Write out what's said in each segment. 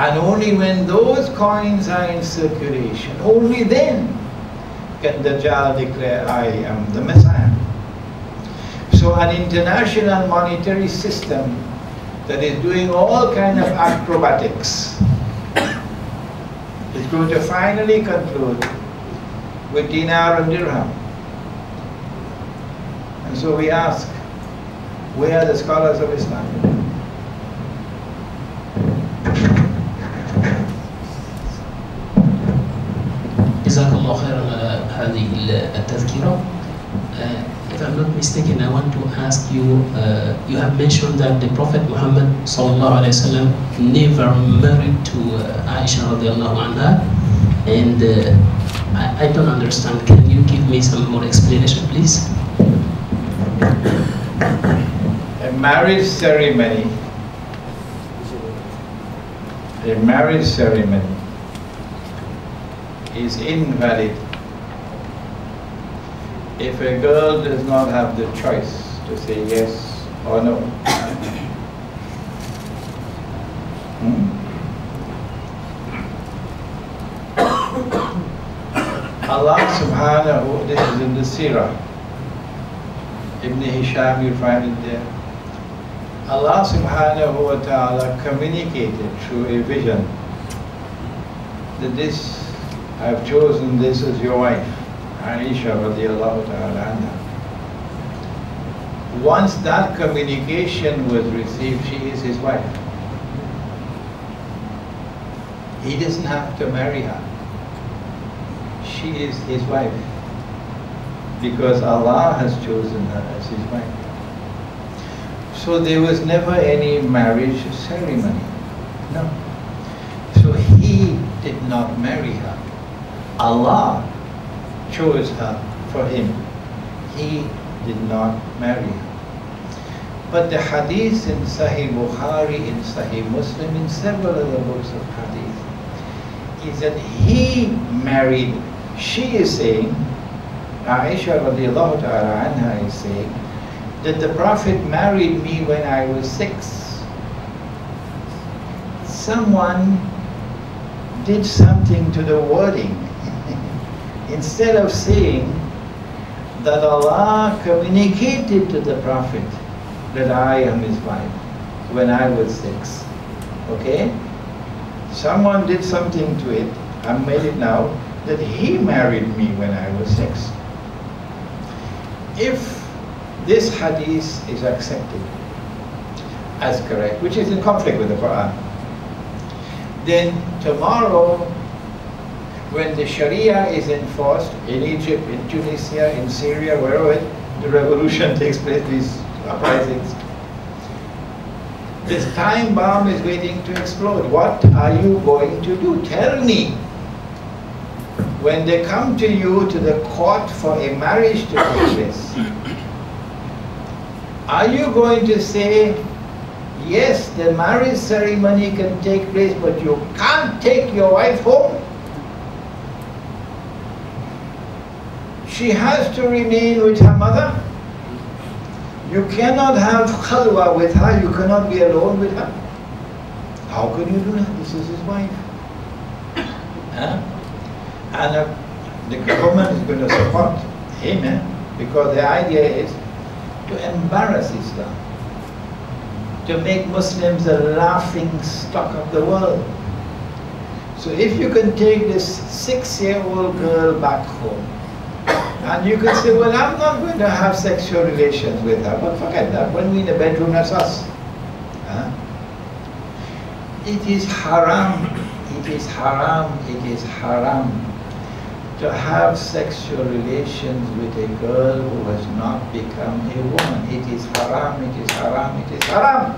And only when those coins are in circulation, only then can Dajjal declare, I am the Messiah. So an international monetary system that is doing all kind of acrobatics is going to finally conclude with dinar and dirham. And so we ask, where are the scholars of Islam? جزاك الله خيرا على هذه التذكرة. If I'm not mistaken, I want to ask you, you have mentioned that the Prophet Muhammad sallallahu alaihi wasallam never married to Aisha radiallahu anha, and I don't understand. Can you give me some more explanation, please? A marriage ceremony is invalid if a girl does not have the choice to say yes or no. Allah subhanahu, this is in the Sirah, Ibn Hisham, you find it there. Allah subhanahu wa ta'ala communicated through a vision that this, I've chosen this as your wife, Aisha radiallahu ta'ala anha. Once that communication was received, she is his wife. He doesn't have to marry her. She is his wife because Allah has chosen her as his wife. So there was never any marriage ceremony. No. So he did not marry her. Allah chose her for him. He did not marry her. But the hadith in Sahih Bukhari, in Sahih Muslim, in several other books of hadith, is that he married. She is saying, Aisha radiallahu ta'ala anha is saying, that the Prophet married me when I was 6. Someone did something to the wording. Instead of saying that Allah communicated to the Prophet that I am his wife when I was 6. Okay? Someone did something to it, I made it now, that he married me when I was 6. If this hadith is accepted as correct, which is in conflict with the Quran, then tomorrow, when the Sharia is enforced in Egypt, in Tunisia, in Syria, wherever the revolution takes place, these uprisings, this time bomb is waiting to explode. What are you going to do? Tell me. When they come to you to the court for a marriage to take place, are you going to say, yes, the marriage ceremony can take place, but you can't take your wife home? She has to remain with her mother. You cannot have khalwa with her, you cannot be alone with her. How can you do that? This is his wife. Huh? And the government is going to support him, because the idea is to embarrass Islam, to make Muslims a laughing stock of the world. So if you can take this 6-year-old girl back home, and you can say, well, I'm not going to have sexual relations with her, but forget that, when we're in the bedroom, that's us. Huh? It is haram, it is haram, it is haram to have sexual relations with a girl who has not become a woman. It is haram, it is haram, it is haram.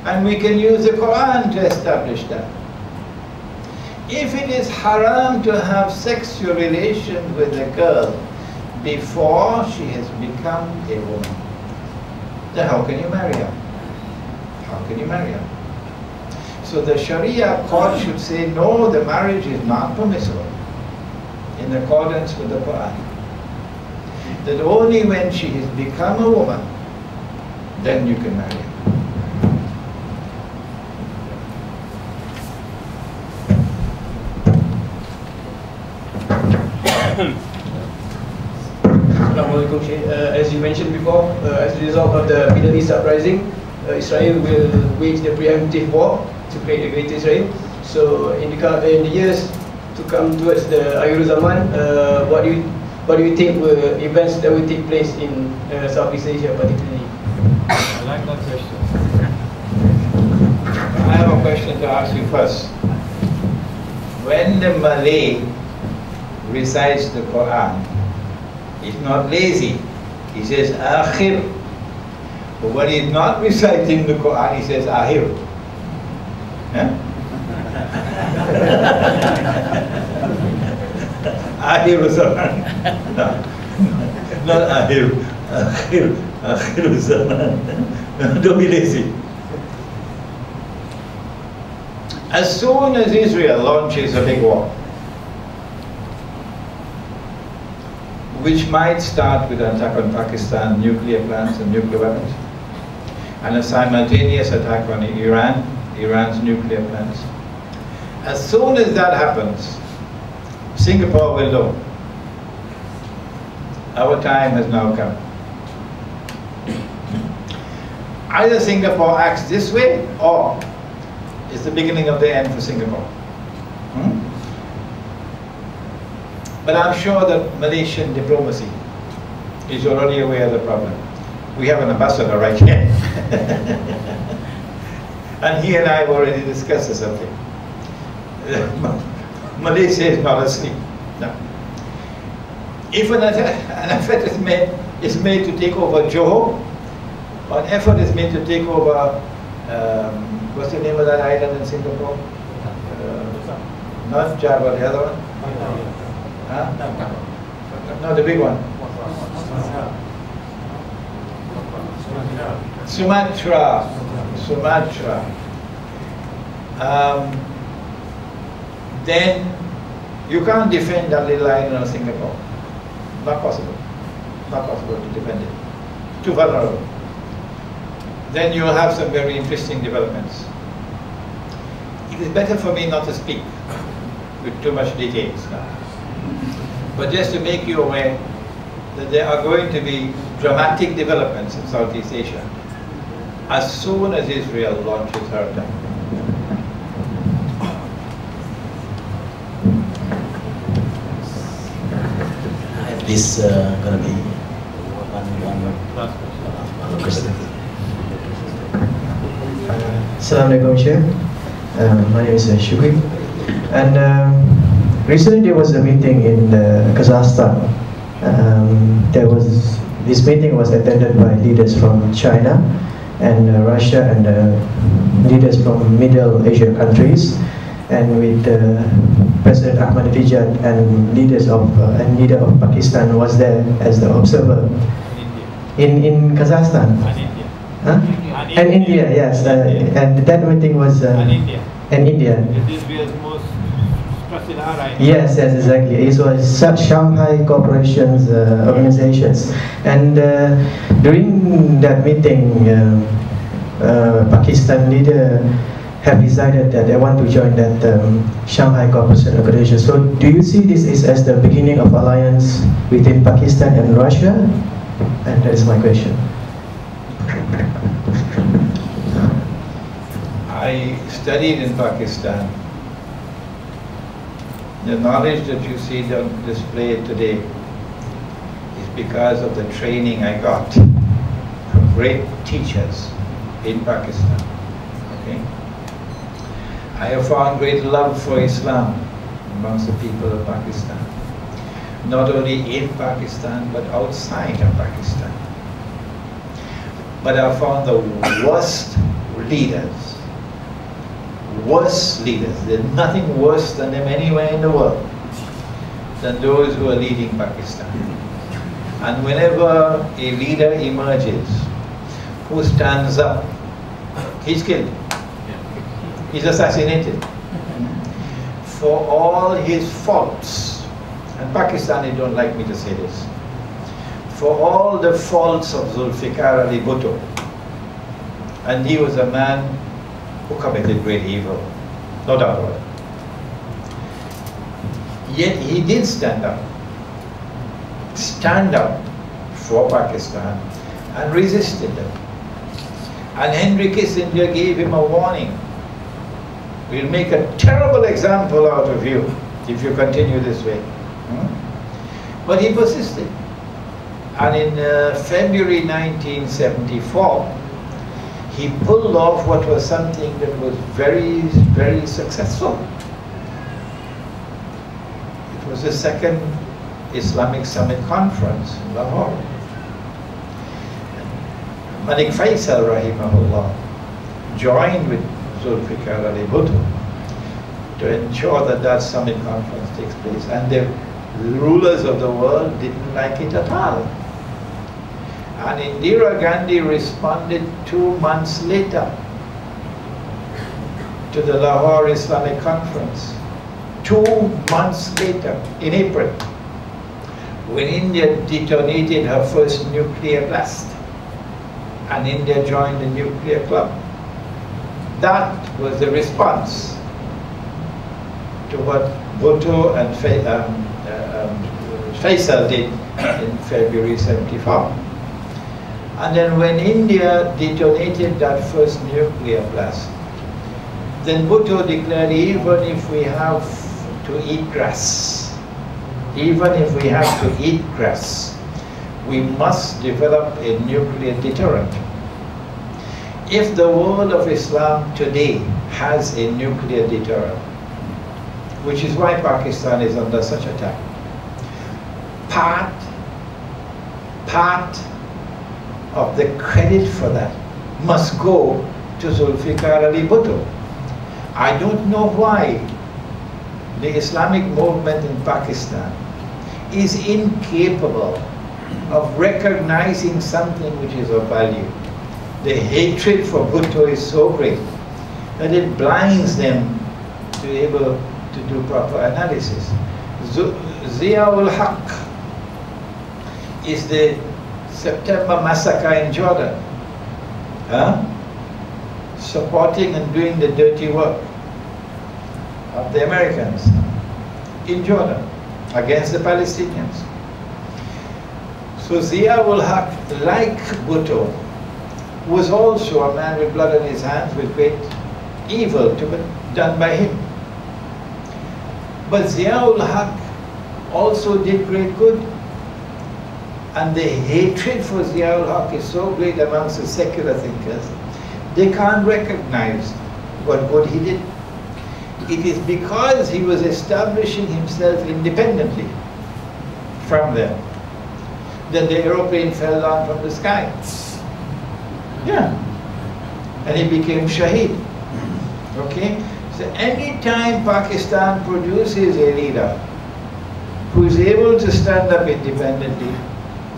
And we can use the Quran to establish that. If it is haram to have sexual relations with a girl before she has become a woman, then how can you marry her? How can you marry her? So the Sharia court should say, no, the marriage is not permissible in accordance with the Quran. That only when she has become a woman, then you can marry her. As you mentioned before, as a result of the Middle East uprising, Israel will wage the preemptive war to create a greater Israel. So in the years to come towards the Akhir Zaman, what do you think were events that will take place in Southeast Asia particularly? I like that question. I have a question to ask you first. When the Malay recites the Quran, he's not lazy. He says akhir. But when he's not reciting the Quran, he says ahir. Huh? Ahir Zaman. No, not ahir. Akhir Zaman. Don't be lazy. As soon as Israel launches a big war, which might start with an attack on Pakistan, nuclear plants and nuclear weapons, and a simultaneous attack on Iran, Iran's nuclear plants. As soon as that happens, Singapore will know our time has now come. Either Singapore acts this way, or it's the beginning of the end for Singapore. But I'm sure that Malaysian diplomacy is already aware of the problem. We have an ambassador right here. And he and I have already discussed the subject. Malaysia is not asleep. No. If an effort is made to take over Johor, or an effort is made to take over, what's the name of that island in Singapore? Not Java, the other one? Huh? No, the big one. Sumatra. Then you can't defend that little island of Singapore. Not possible. Not possible to defend it. Too vulnerable. Then you will have some very interesting developments. It is better for me not to speak with too much details now. But just to make you aware that there are going to be dramatic developments in Southeast Asia as soon as Israel launches her attack. This gonna be one question. Assalamualaikum, Sheikh. My name is Shukri, and recently there was a meeting in Kazakhstan. This meeting was attended by leaders from China and Russia and leaders from Middle Asia countries, and with President Ahmadinejad and leader of Pakistan was there as the observer in Kazakhstan. Huh? And India, yes, and that meeting was India. And India. This was most trusted ally. Yes, exactly. It was Shanghai Cooperation's organizations, and during that meeting, Pakistan leader have decided that they want to join that Shanghai Cooperation Organization. So, do you see this as the beginning of alliance within Pakistan and Russia? And that is my question. I studied in Pakistan. The knowledge that you see displayed today is because of the training I got from great teachers in Pakistan. Okay? I have found great love for Islam amongst the people of Pakistan. Not only in Pakistan, but outside of Pakistan. But I found the worst leaders. There's nothing worse than them anywhere in the world than those who are leading Pakistan. And whenever a leader emerges who stands up, he's killed. He's assassinated. For all his faults, and Pakistani don't like me to say this, for all the faults of Zulfikar Ali Bhutto, and he was a man who committed great evil, no doubt about it. Yet he did stand up stand up for Pakistan and resisted them. And Henry Kissinger gave him a warning. We'll make a terrible example out of you if you continue this way. But he persisted. And in February 1974, he pulled off what was something that was very, very successful. It was the second Islamic Summit Conference in Lahore. Malik Faisal rahimahullah joined with Zulfikar Ali Bhutto to ensure that that summit conference takes place, and the rulers of the world didn't like it at all. And Indira Gandhi responded 2 months later to the Lahore Islamic Conference. 2 months later, in April, when India detonated her first nuclear blast, and India joined the nuclear club. That was the response to what Bhutto and Faisal did in February 74. And then when India detonated that first nuclear blast, then Bhutto declared, even if we have to eat grass, even if we have to eat grass, we must develop a nuclear deterrent. If the world of Islam today has a nuclear deterrent, which is why Pakistan is under such attack, part of the credit for that must go to Zulfikar Ali Bhutto. I don't know why the Islamic movement in Pakistan is incapable of recognizing something which is of value. The hatred for Bhutto is so great that it blinds them to be able to do proper analysis. Zia-ul Haq is the September massacre in Jordan, supporting and doing the dirty work of the Americans in Jordan against the Palestinians. So Zia-ul Haq, like Bhutto, was also a man with blood on his hands, with great evil to be done by him. But Zia-ul Haq also did great good. And the hatred for Zia-ul Haq is so great amongst the secular thinkers, they can't recognize what good he did. It is because he was establishing himself independently from them that the aeroplane fell down from the sky. Yeah. And he became Shaheed. Okay? So any time Pakistan produces a leader who is able to stand up independently,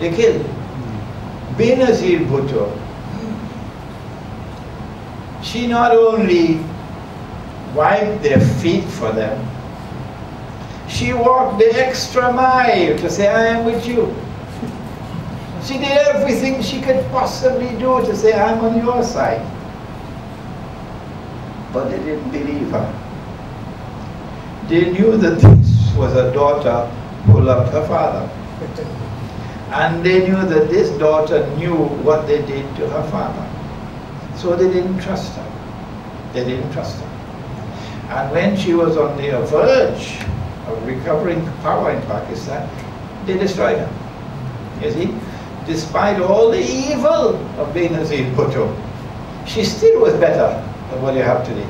they kill. Benazir Bhutto, she not only wiped their feet for them, she walked the extra mile to say, I am with you. She did everything she could possibly do to say, I'm on your side. But they didn't believe her. They knew that this was a daughter who loved her father. And they knew that this daughter knew what they did to her father. So they didn't trust her. They didn't trust her. And when she was on the verge of recovering power in Pakistan, they destroyed her. You see? Despite all the evil of Benazir Bhutto, she still was better than what you have today.